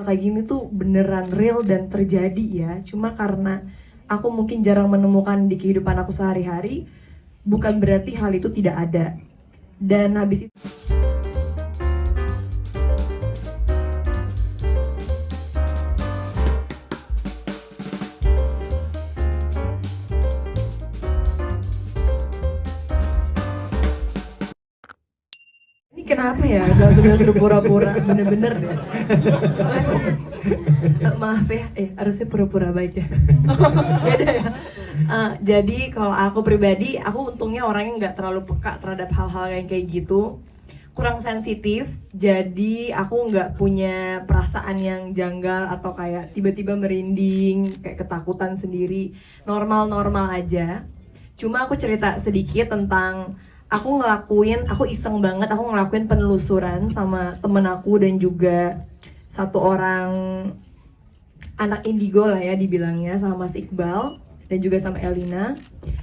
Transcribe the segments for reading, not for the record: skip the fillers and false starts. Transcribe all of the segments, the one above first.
Kayak gini tuh beneran real dan terjadi ya. Cuma karena aku mungkin jarang menemukan di kehidupan aku sehari-hari, bukan berarti hal itu tidak ada. Dan habis itu ini kenapa ya? Langsung pura-pura, bener-bener deh. Maaf ya, harusnya pura-pura baik ya. Beda ya. Jadi kalau aku pribadi, aku untungnya orangnya nggak terlalu peka terhadap hal-hal yang kayak gitu. Kurang sensitif, jadi aku nggak punya perasaan yang janggal atau kayak tiba-tiba merinding, kayak ketakutan sendiri. Normal-normal aja. Cuma aku cerita sedikit tentang aku iseng banget, aku ngelakuin penelusuran sama temen aku dan juga satu orang anak indigo lah ya dibilangnya, sama Mas Iqbal dan juga sama Elina.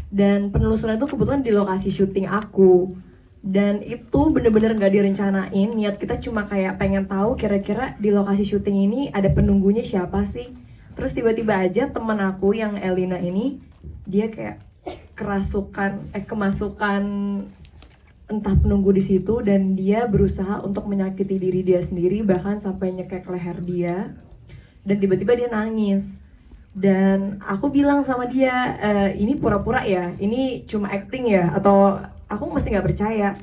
Dan penelusuran itu kebetulan di lokasi syuting aku, dan itu bener-bener gak direncanain. Niat kita cuma kayak pengen tahu kira-kira di lokasi syuting ini ada penunggunya siapa sih. Terus tiba-tiba aja temen aku yang Elina ini, dia kayak kemasukan entah penunggu di situ, dan dia berusaha untuk menyakiti diri dia sendiri, bahkan sampai nyekek leher dia. Dan tiba-tiba dia nangis. Dan aku bilang sama dia, ini pura-pura ya? Ini cuma acting ya? Atau aku masih nggak percaya.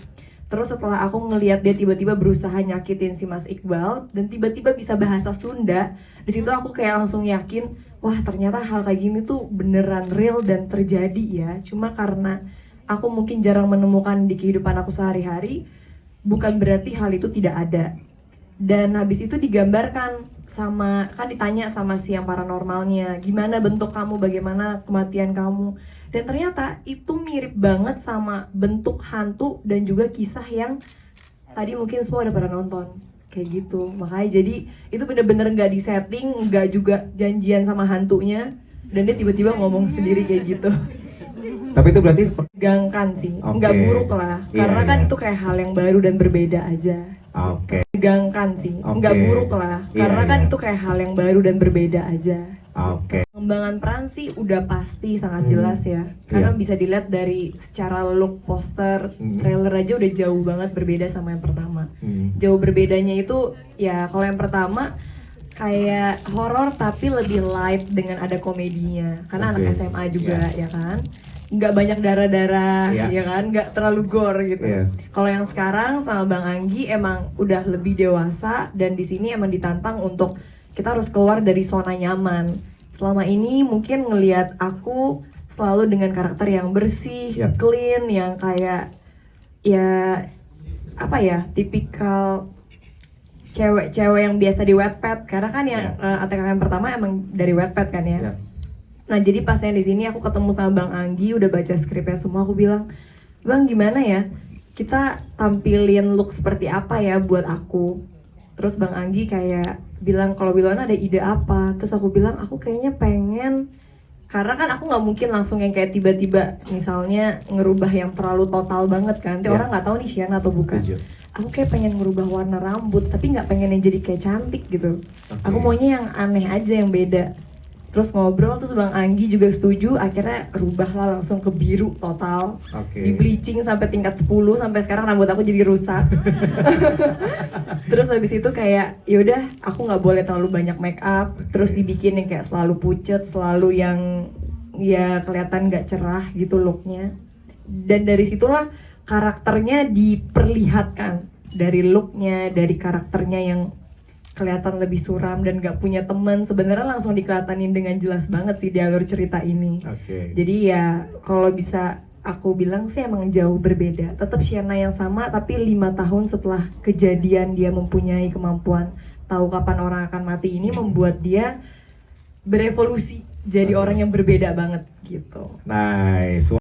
Terus setelah aku ngelihat dia tiba-tiba berusaha nyakitin si Mas Iqbal dan tiba-tiba bisa bahasa Sunda, di situ aku kayak langsung yakin, wah ternyata hal kayak gini tuh beneran real dan terjadi ya. Cuma karena aku mungkin jarang menemukan di kehidupan aku sehari-hari, bukan berarti hal itu tidak ada. Dan habis itu digambarkan sama, kan ditanya sama si yang paranormalnya, gimana bentuk kamu, bagaimana kematian kamu. Dan ternyata itu mirip banget sama bentuk hantu dan juga kisah yang tadi mungkin semua udah pernah nonton. Kayak gitu. Makanya jadi itu bener-bener gak disetting, gak juga janjian sama hantunya. Dan dia tiba-tiba ngomong sendiri kayak gitu. Tapi itu berarti Menegangkan sih, Oke. nggak buruk lah. Iya, Karena kan iya. itu kayak hal yang baru dan berbeda aja. Oke. Menegangkan sih, nggak Oke. buruk lah. Iya, Karena kan iya. itu kayak hal yang baru dan berbeda aja. Oke. Pengembangan peran sih udah pasti sangat jelas ya. Karena Iya. bisa dilihat dari secara look, poster, trailer aja udah jauh banget berbeda sama yang pertama. Jauh berbedanya itu ya, kalau yang pertama kayak horor tapi lebih light dengan ada komedinya. Karena Oke. anak SMA juga Yes. ya kan. Nggak banyak darah-darah, Iya. ya kan, nggak terlalu gore gitu. Iya. Kalau yang sekarang sama Bang Anggi emang udah lebih dewasa, dan di sini emang ditantang untuk kita harus keluar dari zona nyaman. Selama ini mungkin ngelihat aku selalu dengan karakter yang bersih, Iya. clean, yang kayak ya apa ya, tipikal cewek-cewek yang biasa di Wattpad. Karena kan yang ATK yang pertama emang dari Wattpad kan ya. Iya. Nah jadi pas yang di sini aku ketemu sama Bang Anggi, udah baca skripnya semua, aku bilang, Bang gimana ya, kita tampilin look seperti apa ya buat aku. Terus Bang Anggi kayak bilang, kalau Bilona ada ide apa? Terus aku bilang, aku kayaknya pengen, karena kan aku nggak mungkin langsung yang kayak tiba-tiba misalnya ngerubah yang terlalu total banget kan, nanti Iya. orang nggak tahu nih Shiana atau bukan. Setuju. Aku kayak pengen ngerubah warna rambut, tapi nggak pengen yang jadi kayak cantik gitu. Oke. Aku maunya yang aneh aja, yang beda. Terus ngobrol, terus Bang Anggi juga setuju, akhirnya rubahlah langsung ke biru total. Oke. Di bleaching sampai tingkat 10, sampai sekarang rambut aku jadi rusak. Terus habis itu kayak yaudah, aku nggak boleh terlalu banyak make up. Terus dibikin yang kayak selalu pucet, selalu yang ya kelihatan nggak cerah gitu looknya. Dan dari situlah karakternya diperlihatkan, dari looknya, dari karakternya yang kelihatan lebih suram dan gak punya teman, sebenarnya langsung dikelihatanin dengan jelas banget sih di alur cerita ini. Oke. Jadi ya kalau bisa aku bilang sih emang jauh berbeda. Tetap Shiana yang sama, tapi 5 tahun setelah kejadian dia mempunyai kemampuan tahu kapan orang akan mati ini, membuat dia berevolusi jadi Oke. orang yang berbeda banget gitu. Nice.